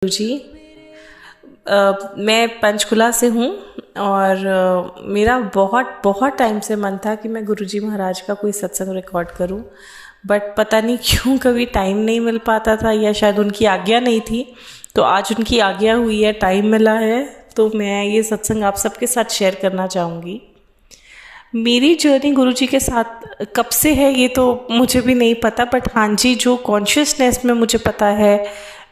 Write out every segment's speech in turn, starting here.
जी। मैं पंचकुला से हूँ और मेरा बहुत बहुत टाइम से मन था कि मैं गुरुजी महाराज का कोई सत्संग रिकॉर्ड करूँ, बट पता नहीं क्यों कभी टाइम नहीं मिल पाता था या शायद उनकी आज्ञा नहीं थी। तो आज उनकी आज्ञा हुई है, टाइम मिला है, तो मैं ये सत्संग आप सबके साथ शेयर करना चाहूँगी। मेरी जर्नी गुरुजी के साथ कब से है ये तो मुझे भी नहीं पता, बट हाँ जी, जो कॉन्शियसनेस में मुझे पता है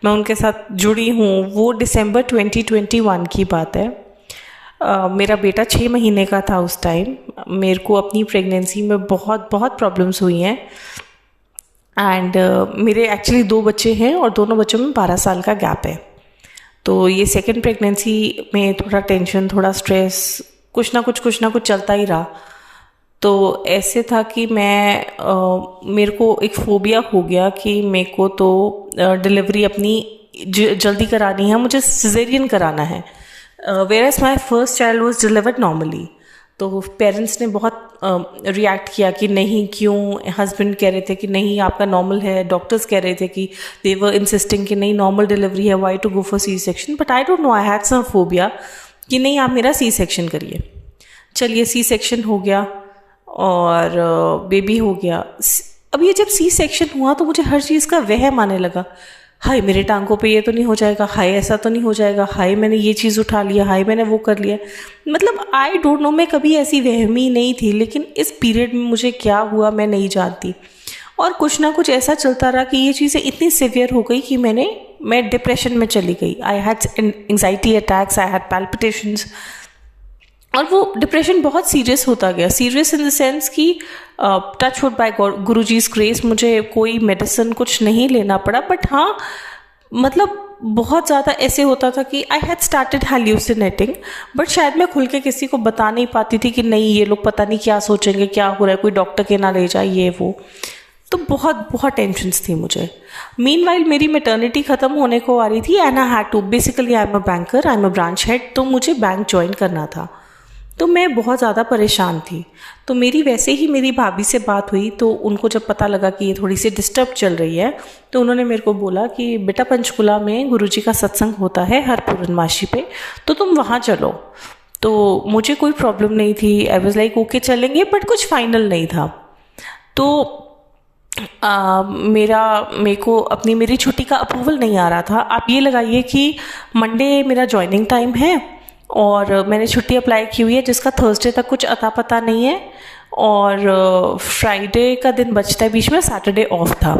मैं उनके साथ जुड़ी हूँ वो दिसंबर 2021 की बात है। मेरा बेटा 6 महीने का था उस टाइम। मेरे को अपनी प्रेगनेंसी में बहुत बहुत प्रॉब्लम्स हुई हैं एंड मेरे एक्चुअली 2 बच्चे हैं और दोनों बच्चों में 12 साल का गैप है। तो ये सेकंड प्रेगनेंसी में थोड़ा टेंशन, थोड़ा स्ट्रेस, कुछ ना कुछ चलता ही रहा। तो ऐसे था कि मेरे को एक फोबिया हो गया कि मेरे को तो डिलीवरी अपनी जल्दी करानी है, मुझे सिजेरियन कराना है। Whereas my first child was delivered normally. तो पेरेंट्स ने बहुत रिएक्ट किया कि नहीं, क्यों। हस्बैंड कह रहे थे कि नहीं आपका नॉर्मल है, डॉक्टर्स कह रहे थे कि दे वर इंसिस्टिंग कि नहीं नॉर्मल डिलीवरी है, why to go for C section. But I don't know, I had some phobia कि नहीं आप मेरा सी सेक्शन करिए। चलिए सी सेक्शन हो गया और बेबी हो गया। अब ये जब सी सेक्शन हुआ तो मुझे हर चीज़ का वहम आने लगा। हाय मेरे टांगों पे ये तो नहीं हो जाएगा, हाय ऐसा तो नहीं हो जाएगा, हाय मैंने ये चीज़ उठा लिया, हाय मैंने वो कर लिया। मतलब आई डोंट नो, मैं कभी ऐसी वहमी नहीं थी, लेकिन इस पीरियड में मुझे क्या हुआ मैं नहीं जानती। और कुछ ना कुछ ऐसा चलता रहा कि ये चीज़ें इतनी सिवियर हो गई कि मैं डिप्रेशन में चली गई। I had anxiety attacks, I had palpitations, और वो डिप्रेशन बहुत सीरियस होता गया। सीरियस इन द सेंस कि touch wood bye Guruji's grace मुझे कोई मेडिसिन कुछ नहीं लेना पड़ा। बट हाँ, मतलब बहुत ज़्यादा ऐसे होता था कि I had started hallucinating, but शायद मैं खुल के किसी को बता नहीं पाती थी कि नहीं ये लोग पता नहीं क्या सोचेंगे, क्या हो रहा है, कोई डॉक्टर के ना ले जाए ये वो। तो बहुत बहुत टेंशन्स थी मुझे। मीनवाइल मेरी मैटरनिटी ख़त्म होने को आ रही थी and I had to, basically I am a banker, I am a branch head, तो मुझे बैंक ज्वाइन करना था। तो मैं बहुत ज़्यादा परेशान थी। तो वैसे ही मेरी भाभी से बात हुई, तो उनको जब पता लगा कि ये थोड़ी सी डिस्टर्ब चल रही है, तो उन्होंने मेरे को बोला कि बेटा पंचकुला में गुरुजी का सत्संग होता है हर पूर्णमासी पे, तो तुम वहाँ चलो। तो मुझे कोई प्रॉब्लम नहीं थी, आई वाज लाइक ओके चलेंगे, बट कुछ फाइनल नहीं था। तो मेरी छुट्टी का अप्रूवल नहीं आ रहा था। आप ये लगाइए कि मंडे मेरा ज्वाइनिंग टाइम है और मैंने छुट्टी अप्लाई की हुई है जिसका थर्सडे तक कुछ अता पता नहीं है, और फ्राइडे का दिन बचता है बीच में, सैटरडे ऑफ था,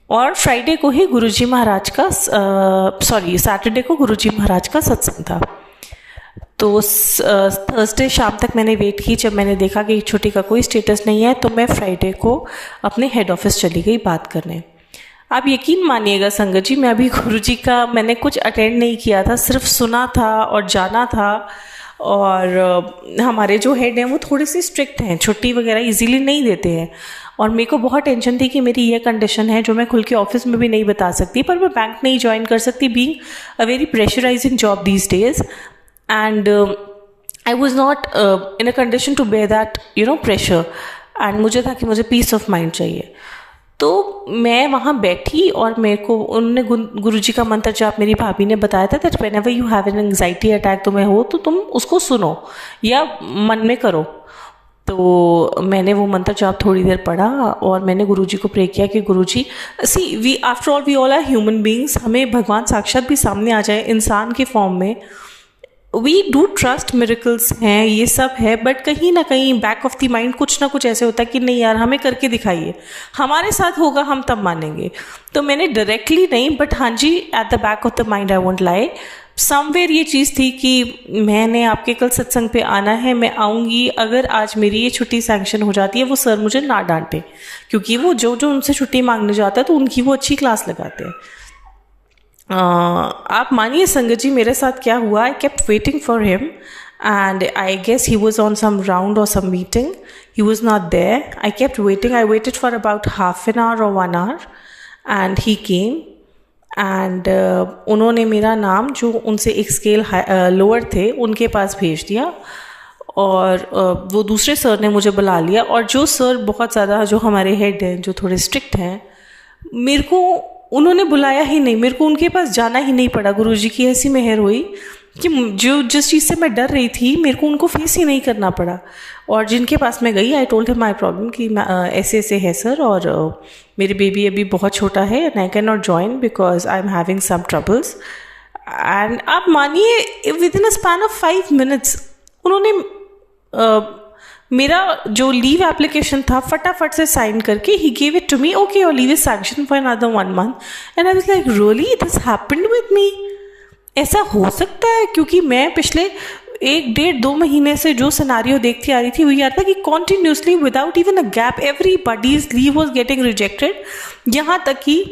और फ्राइडे को ही गुरुजी महाराज का सैटरडे को गुरुजी महाराज का सत्संग था। तो थर्सडे शाम तक मैंने वेट की। जब मैंने देखा कि छुट्टी का कोई स्टेटस नहीं है, तो मैं फ्राइडे को अपने हेड ऑफिस चली गई बात करने। आप यकीन मानिएगा संगत जी, मैं अभी गुरुजी का मैंने कुछ अटेंड नहीं किया था, सिर्फ सुना था और जाना था। और हमारे जो हेड हैं वो थोड़े से स्ट्रिक्ट हैं, छुट्टी वगैरह इजीली नहीं देते हैं। और मेरे को बहुत टेंशन थी कि मेरी ये कंडीशन है जो मैं खुल के ऑफिस में भी नहीं बता सकती, पर मैं बैंक नहीं ज्वाइन कर सकती, being a very pressurising job these days, and I was not in a condition to bear that pressure. And मुझे था कि मुझे पीस ऑफ माइंड चाहिए। तो मैं वहाँ बैठी और मेरे को उन्होंने गुरुजी का मंत्र जाप, मेरी भाभी ने बताया था that whenever you have an anxiety attack तुम्हें हो तो तुम उसको सुनो या मन में करो। तो मैंने वो मंत्र जाप थोड़ी देर पढ़ा और मैंने गुरुजी को प्रे किया कि गुरुजी, see we after all we all are human beings, हमें भगवान साक्षात भी सामने आ जाए इंसान के फॉर्म में, वी डू ट्रस्ट मिरेकल्स हैं, ये सब है, बट कहीं ना कहीं बैक ऑफ द माइंड कुछ ना कुछ ऐसे होता है कि नहीं यार हमें करके दिखाइए, हमारे साथ होगा हम तब मानेंगे। तो मैंने डायरेक्टली नहीं, बट हाँ जी, at the back of the mind I won't lie, somewhere ये चीज़ थी कि मैंने आपके कल सत्संग पे आना है, मैं आऊँगी। अगर आज मेरी ये छुट्टी सैंक्शन हो जाती है, वो सर मुझे ना डांटे, क्योंकि वो जो उनसे छुट्टी मांगने जाता है तो उनकी वो अच्छी क्लास लगाते हैं। आप मानिए संगत जी मेरे साथ क्या हुआ। I kept waiting for him and I guess he was on some round और some meeting, he was not there. I kept waiting, I waited for about half an hour और 1 hour and he came. And उन्होंने मेरा नाम, जो उनसे एक scale lower थे, उनके पास भेज दिया, और वो दूसरे सर ने मुझे बुला लिया। और जो सर बहुत ज़्यादा, जो हमारे हेड हैं, जो थोड़े स्ट्रिक्ट हैं, मेरे को उन्होंने बुलाया ही नहीं, मेरे को उनके पास जाना ही नहीं पड़ा। गुरुजी की ऐसी मेहर हुई कि जो जिस चीज़ से मैं डर रही थी मेरे को उनको फेस ही नहीं करना पड़ा। और जिनके पास मैं गई, I told him my problem कि ऐसे ऐसे है सर, और मेरी बेबी अभी बहुत छोटा है and I can not join because I am having some troubles. And आप मानिए within a span of 5 minutes उन्होंने मेरा जो लीव एप्लीकेशन था फटाफट से साइन करके ही gave it to me, okay your leave is sanction for another 1 month। And I was like really this happened with me, ऐसा हो सकता है? क्योंकि मैं पिछले 1-1.5-2 महीने से जो सिनारियो देखती आ रही थी वो यार था कि continuously without even a gap everybody's leave was getting rejected. यहाँ तक कि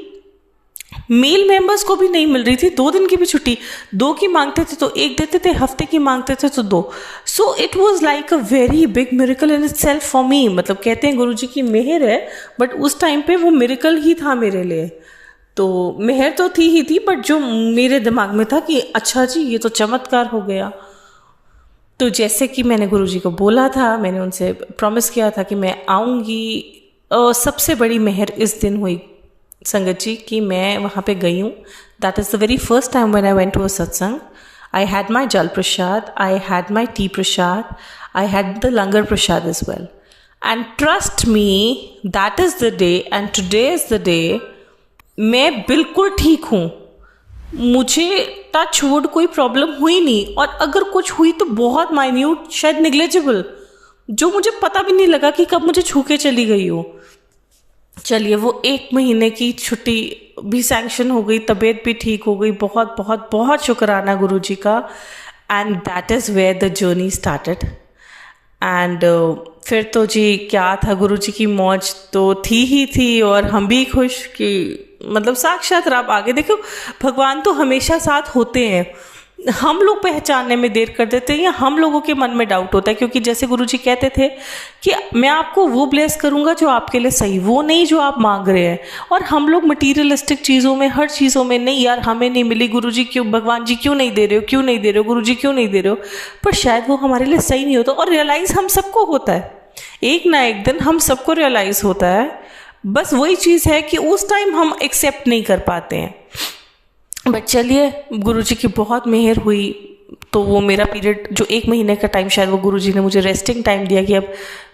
मेल मेंबर्स को भी नहीं मिल रही थी 2 दिन की भी छुट्टी। 2 की मांगते थे तो 1 देते थे, हफ्ते की मांगते थे तो 2। So it was like a very big miracle in itself for me. मतलब कहते हैं गुरुजी की मेहर है, बट उस टाइम पे वो मिरेकल ही था मेरे लिए। तो मेहर तो थी ही थी, बट जो मेरे दिमाग में था कि अच्छा जी ये तो चमत्कार हो गया। तो जैसे कि मैंने गुरुजी को बोला था, मैंने उनसे प्रॉमिस किया था कि मैं आऊँगी। सबसे बड़ी मेहर इस दिन हुई संगत जी कि मैं वहाँ पे गई हूँ। That is the very first time when I went to a satsang. I had my jal prasad, I had my tea prasad, I had the langar prasad as well. And trust me that is the day and today is the day मैं बिल्कुल ठीक हूँ। मुझे touch wood कोई problem हुई नहीं, और अगर कुछ हुई तो बहुत माइन्यूट, शायद निग्लेजिबल, जो मुझे पता भी नहीं लगा कि कब मुझे छू के चली गई हो। चलिए वो 1 महीने की छुट्टी भी सैंक्शन हो गई, तबीयत भी ठीक हो गई। बहुत बहुत बहुत शुक्राना गुरुजी का। And that is where the journey started. And फिर तो जी क्या था, गुरुजी की मौज तो थी ही थी, और हम भी खुश कि मतलब साक्षात रब आगे। देखो भगवान तो हमेशा साथ होते हैं, हम लोग पहचानने में देर कर देते हैं या हम लोगों के मन में डाउट होता है। क्योंकि जैसे गुरुजी कहते थे कि मैं आपको वो ब्लेस करूंगा जो आपके लिए सही, वो नहीं जो आप मांग रहे हैं। और हम लोग मटीरियलिस्टिक चीज़ों में, हर चीज़ों में, नहीं यार हमें नहीं मिली, गुरुजी क्यों, भगवान जी क्यों नहीं दे रहे हो, क्यों नहीं दे रहे हो, गुरुजी क्यों नहीं दे रहे हो। पर शायद वो हमारे लिए सही नहीं होता। और रियलाइज़ हम सबको होता है, एक ना एक दिन हम सबको रियलाइज़ होता है। बस वही चीज़ है कि उस टाइम हम एक्सेप्ट नहीं कर पाते हैं। बट चलिए गुरुजी की बहुत मेहर हुई। तो वो मेरा पीरियड जो 1 महीने का टाइम, शायद वो गुरुजी ने मुझे रेस्टिंग टाइम दिया कि अब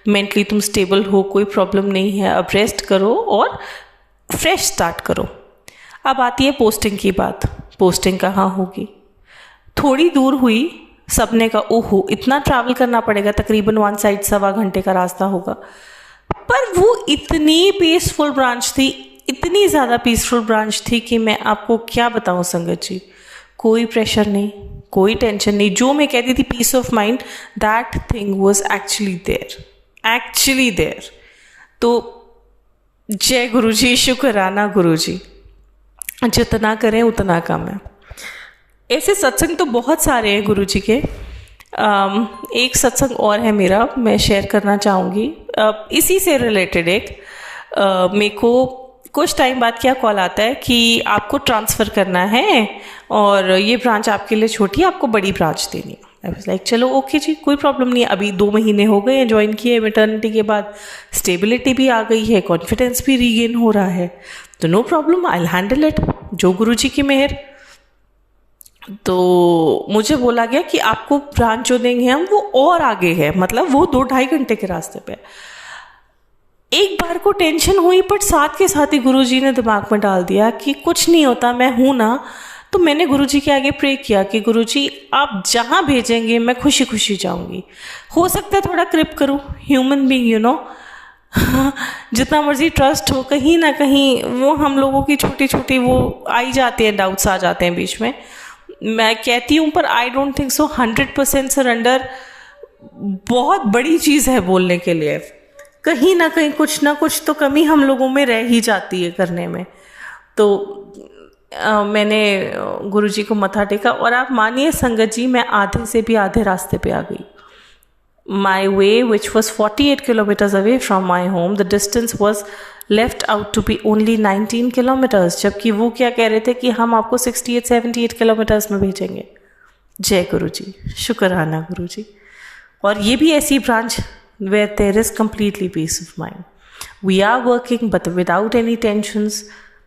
मेंटली तुम स्टेबल हो, कोई प्रॉब्लम नहीं है, अब रेस्ट करो और फ्रेश स्टार्ट करो। अब आती है पोस्टिंग की बात। पोस्टिंग कहाँ होगी? थोड़ी दूर हुई। सबने का ओहो इतना ट्रैवल करना पड़ेगा, तकरीबन 1 साइड 1.25 घंटे का रास्ता होगा। पर वो इतनी पीसफुल ब्रांच थी, इतनी ज़्यादा पीसफुल ब्रांच थी कि मैं आपको क्या बताऊं संगत जी। कोई प्रेशर नहीं, कोई टेंशन नहीं। जो मैं कहती थी peace of mind, that thing was actually there. तो जय गुरुजी, शुक्राना गुरुजी, जितना करें उतना कम है। ऐसे सत्संग तो बहुत सारे हैं गुरुजी के। एक सत्संग और है मेरा, मैं शेयर करना चाहूँगी। इसी से रिलेटेड एक मेरे को कुछ टाइम बाद क्या कॉल आता है कि आपको ट्रांसफ़र करना है और ये ब्रांच आपके लिए छोटी है, आपको बड़ी ब्रांच देनी है। आई वाज लाइक चलो ओके जी, कोई प्रॉब्लम नहीं है। अभी 2 महीने हो गए हैं ज्वाइन किए, मैटरनिटी के बाद स्टेबिलिटी भी आ गई है, कॉन्फिडेंस भी रीगेन हो रहा है, तो no problem, I will handle it, जो गुरुजी की मेहर। तो मुझे बोला गया कि आपको ब्रांच जो देंगे हम वो और आगे है, मतलब वो 2-2.5 घंटे के रास्ते पे। एक बार को टेंशन हुई, बट साथ के साथ ही गुरुजी ने दिमाग में डाल दिया कि कुछ नहीं होता, मैं हूँ ना। तो मैंने गुरुजी के आगे प्रे किया कि गुरुजी आप जहाँ भेजेंगे मैं खुशी खुशी जाऊँगी। हो सकता है थोड़ा क्रिप करूँ, ह्यूमन बीइंग यू नो, जितना मर्जी ट्रस्ट हो, कहीं ना कहीं वो हम लोगों की छोटी छोटी वो आई जाते हैं, डाउट्स आ जाते हैं बीच में। मैं कहती हूँ पर I don't think so 100% surrender बहुत बड़ी चीज़ है बोलने के लिए। कहीं ना कहीं कुछ ना कुछ तो कमी हम लोगों में रह ही जाती है करने में। तो मैंने गुरुजी को मत्था टेका, और आप मानिए संगत जी मैं आधे से भी आधे रास्ते पे आ गई। My way which was 48 kilometres away from my home, the distance was left out to be only 19 kilometres, जबकि वो क्या कह रहे थे कि हम आपको 68-78 किलोमीटर्स में भेजेंगे। जय गुरुजी, शुक्राना गुरुजी। और ये भी ऐसी branch where there is completely peace of mind. We are working but without any tensions.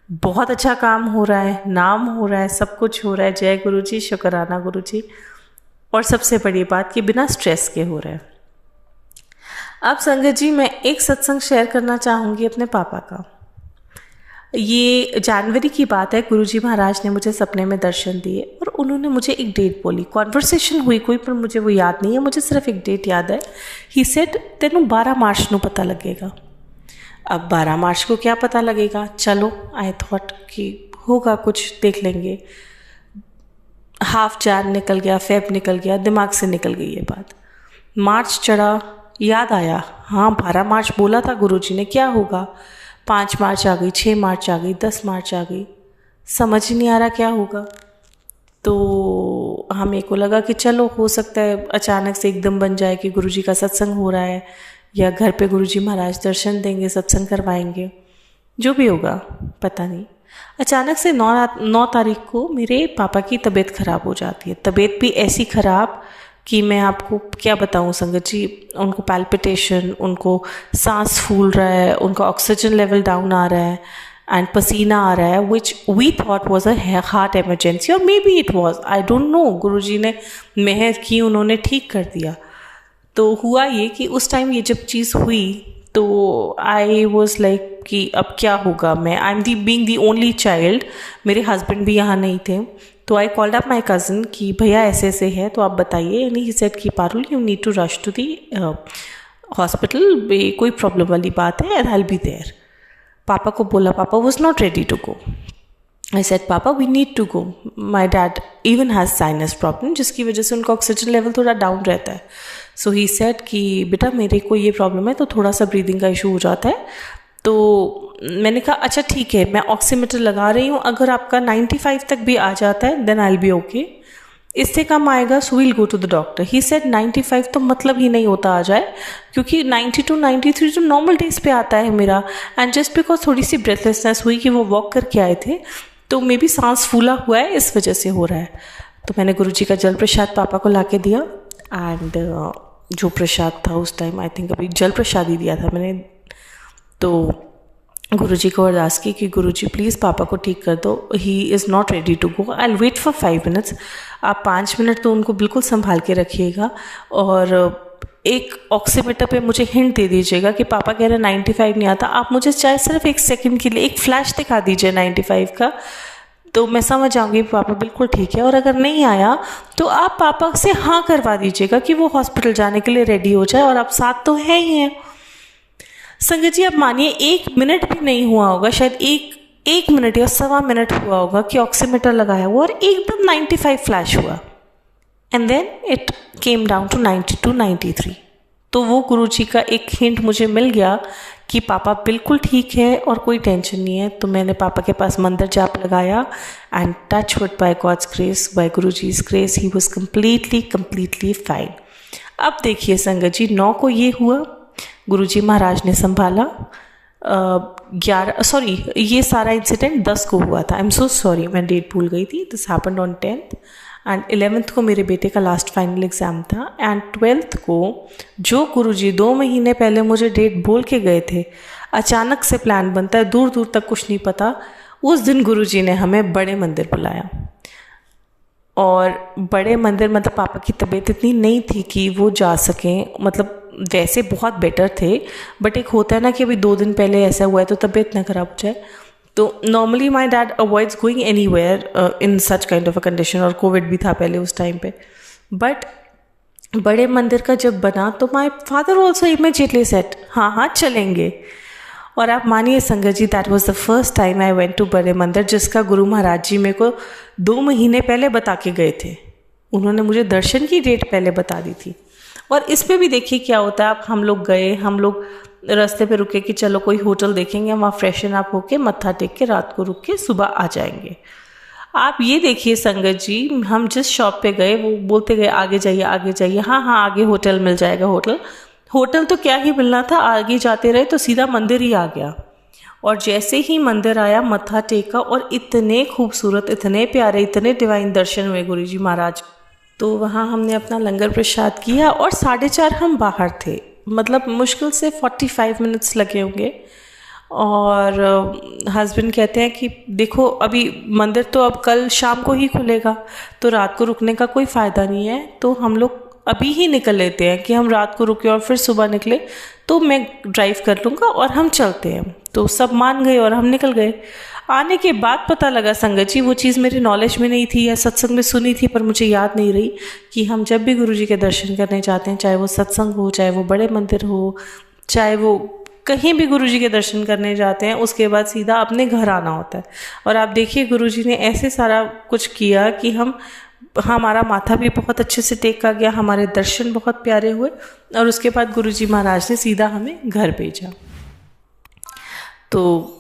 बहुत अच्छा काम हो रहा है, नाम हो रहा है, सब कुछ हो रहा है, जय गुरु जी, शुक्राना गुरु जी। और सबसे बड़ी बात कि बिना स्ट्रेस के हो रहा है। अब संगत जी, मैं एक सत्संग शेयर करना चाहूँगी अपने पापा का। ये जनवरी की बात है, गुरुजी महाराज ने मुझे सपने में दर्शन दिए और उन्होंने मुझे एक डेट बोली। कॉन्वर्सेशन हुई कोई, पर मुझे वो याद नहीं है, मुझे सिर्फ एक डेट याद है। ही सेड तेनू 12 मार्च को पता लगेगा। अब 12 मार्च को क्या पता लगेगा, चलो आई थॉट कि होगा कुछ, देख लेंगे। हाफ जान निकल गया, फेब निकल गया, दिमाग से निकल गई ये बात। मार्च चढ़ा, याद आया, हाँ 12 मार्च बोला था गुरुजी ने, क्या होगा। 5 मार्च आ गई, 6 मार्च आ गई, 10 मार्च आ गई, समझ ही नहीं आ रहा क्या होगा। तो हमें को लगा कि चलो हो सकता है अचानक से एकदम बन जाए कि गुरुजी का सत्संग हो रहा है, या घर पे गुरुजी महाराज दर्शन देंगे, सत्संग करवाएंगे, जो भी होगा पता नहीं। अचानक से 9 तारीख को मेरे पापा की तबीयत ख़राब हो जाती है। तबीयत भी ऐसी ख़राब कि मैं आपको क्या बताऊं संगत जी। उनको पैल्पिटेशन, उनको सांस फूल रहा है, उनका ऑक्सीजन लेवल डाउन आ रहा है एंड पसीना आ रहा है, which we thought was a heart emergency, और maybe it was, I don't know. Guruji ने मेहर की, उन्होंने ठीक कर दिया। तो हुआ ये कि उस टाइम ये जब चीज़ हुई तो आई वॉज लाइक कि अब क्या होगा। मैं I am the being the only child, मेरे हस्बैंड भी यहाँ नहीं थे। तो I called up my cousin कि भैया ऐसे ऐसे है, तो आप बताइए। यानी ही सेड कि Parul you need to rush to the hospital, कोई प्रॉब्लम वाली बात है, and I will be there. पापा को बोला, papa was not ready to go. I said papa we need to go, my dad even has sinus problem, जिसकी वजह से उनका ऑक्सीजन लेवल थोड़ा डाउन रहता है। सो ही सेड कि बेटा मेरे को ये प्रॉब्लम है, तो थोड़ा सा ब्रीदिंग का इशू हो जाता है। तो मैंने कहा अच्छा ठीक है, मैं ऑक्सीमीटर लगा रही हूँ, अगर आपका 95 तक भी आ जाता है then I will be okay, इससे कम आएगा so will go to the doctor. He said 95 तो मतलब ही नहीं होता आ जाए, क्योंकि 92 93 जो नॉर्मल डेज पे आता है मेरा, एंड जस्ट बिकॉज थोड़ी सी ब्रेथलेसनेस हुई कि वो वॉक करके आए थे, तो मे बी सांस फूला हुआ है, इस वजह से हो रहा है। तो मैंने गुरुजी का जल प्रसाद पापा को ला के दिया, एंड जो प्रसाद था उस टाइम आई थिंक अभी जल प्रसाद ही दिया था मैंने। तो गुरुजी को अरदास की कि गुरुजी प्लीज़ पापा को ठीक कर दो, he is not ready to go, I will wait for 5 minutes. आप 5 मिनट तो उनको बिल्कुल संभाल के रखिएगा, और एक ऑक्सीमीटर पे मुझे हिंट दे दीजिएगा कि पापा कह रहे 95 नहीं आता, आप मुझे चाहे सिर्फ 1 सेकंड के लिए एक फ्लैश दिखा दीजिए 95 का, तो मैं समझ जाऊंगी पापा बिल्कुल ठीक है। और अगर नहीं आया तो आप पापा से हाँ करवा दीजिएगा कि वो हॉस्पिटल जाने के लिए रेडी हो जाए, और आप साथ तो है ही हैं। संगत जी आप मानिए 1 मिनट भी नहीं हुआ होगा, शायद एक मिनट या 1.25 मिनट हुआ होगा कि ऑक्सीमीटर लगाया हुआ और एकदम 95 फ्लैश हुआ, and then it came down to 92 93। तो वो गुरुजी का एक हिंट मुझे मिल गया कि पापा बिल्कुल ठीक है और कोई टेंशन नहीं है। तो मैंने पापा के पास मंदिर जाप लगाया, and touch wood by God's grace, by Guruji's grace, he was completely fine. अब देखिए संगत जी 9 को ये हुआ, गुरुजी महाराज ने संभाला। 11 सॉरी ये सारा इंसिडेंट 10 को हुआ था, आई एम सो सॉरी मैं डेट भूल गई थी। This happened on 10th, and 11th को मेरे बेटे का लास्ट फाइनल एग्ज़ाम था, एंड 12th को जो गुरुजी 2 महीने पहले मुझे डेट बोल के गए थे, अचानक से प्लान बनता है, दूर दूर तक कुछ नहीं पता। उस दिन गुरुजी ने हमें बड़े मंदिर बुलाया, और बड़े मंदिर मतलब पापा की तबीयत इतनी नहीं थी कि वो जा सकें, मतलब वैसे बहुत बेटर थे, बट एक होता है ना कि अभी 2 दिन पहले ऐसा हुआ है तो तबीयत ना खराब हो जाए। तो normally my dad avoids going anywhere in such kind of a condition, और कोविड भी था पहले उस टाइम पे। बट बड़े मंदिर का जब बना तो my father also immediately said हाँ चलेंगे। और आप मानिए संगत जी that was the first time I went to बड़े मंदिर, जिसका गुरु महाराज जी मेरे को 2 महीने पहले बता के गए थे। उन्होंने मुझे दर्शन की डेट पहले बता दी थी। और इस पे भी देखिए क्या होता है, आप हम लोग गए, हम लोग रास्ते पे रुके कि चलो कोई होटल देखेंगे, वहाँ फ्रेशन अप होके मत्था टेक के रात को रुक के सुबह आ जाएंगे। आप ये देखिए संगत जी, हम जिस शॉप पे गए वो बोलते गए आगे जाइए, हाँ आगे होटल मिल जाएगा। होटल तो क्या ही मिलना था, आगे जाते रहे तो सीधा मंदिर ही आ गया। और जैसे ही मंदिर आया मत्था टेका, और इतने खूबसूरत, इतने प्यारे, इतने डिवाइन दर्शन हुए गुरुजी महाराज। तो वहाँ हमने अपना लंगर प्रसाद किया, और 4:30 हम बाहर थे, मतलब मुश्किल से 45 मिनट्स लगे होंगे। और हस्बैंड कहते हैं कि देखो अभी मंदिर तो अब कल शाम को ही खुलेगा, तो रात को रुकने का कोई फ़ायदा नहीं है, तो हम लोग अभी ही निकल लेते हैं कि हम रात को रुके और फिर सुबह निकले, तो मैं ड्राइव कर लूँगा और हम चलते हैं। तो सब मान गए और हम निकल गए। आने के बाद पता लगा संगत जी, वो चीज़ मेरे नॉलेज में नहीं थी या सत्संग में सुनी थी पर मुझे याद नहीं रही, कि हम जब भी गुरुजी के दर्शन करने जाते हैं, चाहे वो सत्संग हो, चाहे वो बड़े मंदिर हो, चाहे वो कहीं भी गुरुजी के दर्शन करने जाते हैं, उसके बाद सीधा अपने घर आना होता है। और आप देखिए गुरुजी ने ऐसे सारा कुछ किया कि हमारा माथा भी बहुत अच्छे से टेका गया, हमारे दर्शन बहुत प्यारे हुए, और उसके बाद गुरुजी महाराज ने सीधा हमें घर भेजा। तो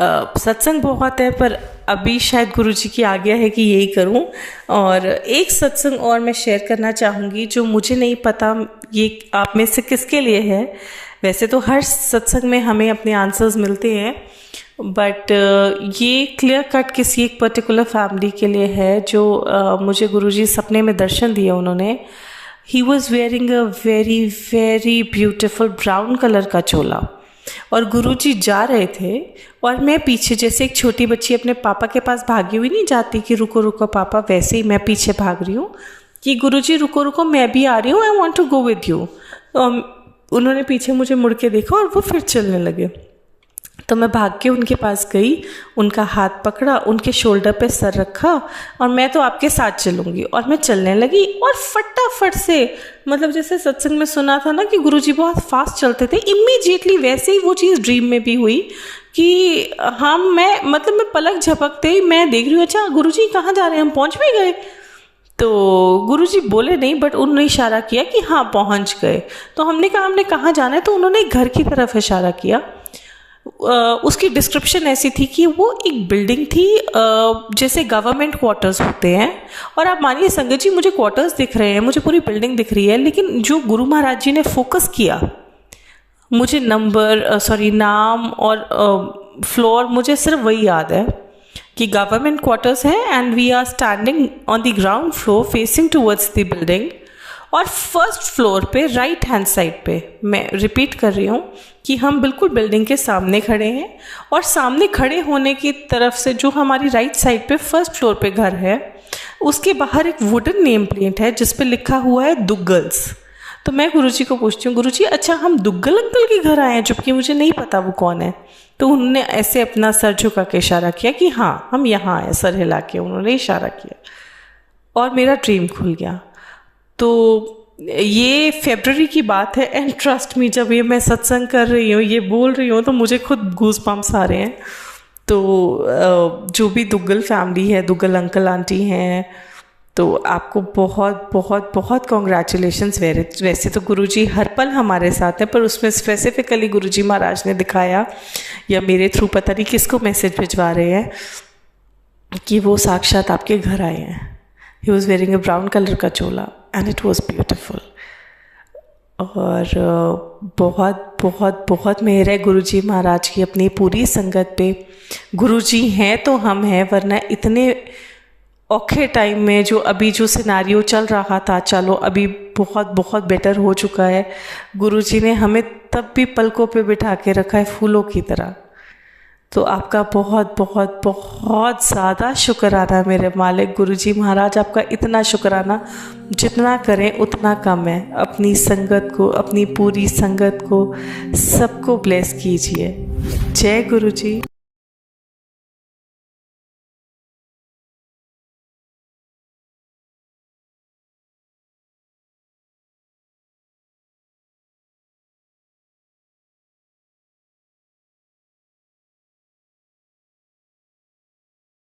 सत्संग बहुत है, पर अभी शायद गुरुजी की आज्ञा है कि यही करूं। और एक सत्संग और मैं शेयर करना चाहूँगी, जो मुझे नहीं पता ये आप में से किसके लिए है। वैसे तो हर सत्संग में हमें अपने आंसर्स मिलते हैं, बट ये क्लियर कट किसी एक पर्टिकुलर फैमिली के लिए है, जो मुझे गुरुजी सपने में दर्शन दिए उन्होंने। He was wearing a very very beautiful brown colour का चोला, और गुरुजी जा रहे थे और मैं पीछे, जैसे एक छोटी बच्ची अपने पापा के पास भागी हुई नहीं जाती कि रुको रुको पापा, वैसे ही मैं पीछे भाग रही हूँ कि गुरुजी रुको रुको, मैं भी आ रही हूँ, I want to go with you. उन्होंने पीछे मुझे मुड़ के देखा और वो फिर चलने लगे। तो मैं भाग के उनके पास गई, उनका हाथ पकड़ा, उनके शोल्डर पे सर रखा, और मैं तो आपके साथ चलूँगी, और मैं चलने लगी। और फटाफट से, मतलब जैसे सत्संग में सुना था ना कि गुरुजी बहुत फास्ट चलते थे, इमीडिएटली वैसे ही वो चीज़ ड्रीम में भी हुई कि मैं पलक झपकते ही मैं देख रही हूँ, अच्छा गुरुजी कहाँ जा रहे हैं, हम पहुँच भी गए। तो गुरुजी बोले नहीं, बट उन्होंने इशारा किया कि हाँ पहुँच गए। तो हमने कहा हमने कहाँ जाना है, तो उन्होंने घर की तरफ इशारा किया। उसकी डिस्क्रिप्शन ऐसी थी कि वो एक बिल्डिंग थी, जैसे गवर्नमेंट क्वार्टर्स होते हैं, और आप मानिए संगत जी मुझे क्वार्टर्स दिख रहे हैं, मुझे पूरी बिल्डिंग दिख रही है, लेकिन जो गुरु महाराज जी ने फोकस किया, मुझे नाम और फ्लोर मुझे सिर्फ वही याद है कि गवर्नमेंट क्वार्टर्स है and we are standing on the ground floor facing towards the building. और फर्स्ट फ्लोर पे राइट हैंड साइड पे, मैं रिपीट कर रही हूँ कि हम बिल्कुल बिल्डिंग के सामने खड़े हैं, और सामने खड़े होने की तरफ से जो हमारी राइट साइड पे फर्स्ट फ्लोर पे घर है, उसके बाहर एक वुडन नेम प्लेट है जिस पे लिखा हुआ है दुग्गल्स। तो मैं गुरुजी को पूछती हूँ, गुरुजी अच्छा हम दुग्गल अंकल के घर आए हैं, जबकि मुझे नहीं पता वो कौन है। तो उन्होंने ऐसे अपना सर झुका के इशारा किया कि हाँ हम यहाँ आए, सर हिला के उन्होंने इशारा किया, और मेरा ड्रीम खुल गया। तो ये फरवरी की बात है, एंड ट्रस्ट मी जब ये मैं सत्संग कर रही हूँ, ये बोल रही हूँ, तो मुझे खुद गूज बम्प्स आ रहे हैं। तो जो भी दुग्गल फैमिली है, दुग्गल अंकल आंटी हैं, तो आपको बहुत बहुत बहुत कॉन्ग्रेचुलेशंस। वैसे तो गुरुजी हर पल हमारे साथ है, पर उसमें स्पेसिफिकली गुरुजी महाराज ने दिखाया, या मेरे थ्रू पता नहीं किसको मैसेज भिजवा रहे हैं, कि वो साक्षात आपके घर आए हैं। He was wearing a brown color का चोला and it was beautiful। और बहुत बहुत बहुत मेहर है गुरुजी महाराज की अपनी पूरी संगत पे। गुरुजी हैं तो हम हैं, वरना इतने औखे टाइम में जो सिनारियो चल रहा था, चलो अभी बहुत बहुत बेटर हो चुका है। गुरुजी ने हमें तब भी पलकों पे बिठा के रखा है फूलों की तरह। तो आपका बहुत बहुत बहुत ज़्यादा शुक्राना मेरे मालिक गुरुजी महाराज। आपका इतना शुक्राना जितना करें उतना कम है। अपनी संगत को, अपनी पूरी संगत को, सबको ब्लेस कीजिए। जय गुरुजी।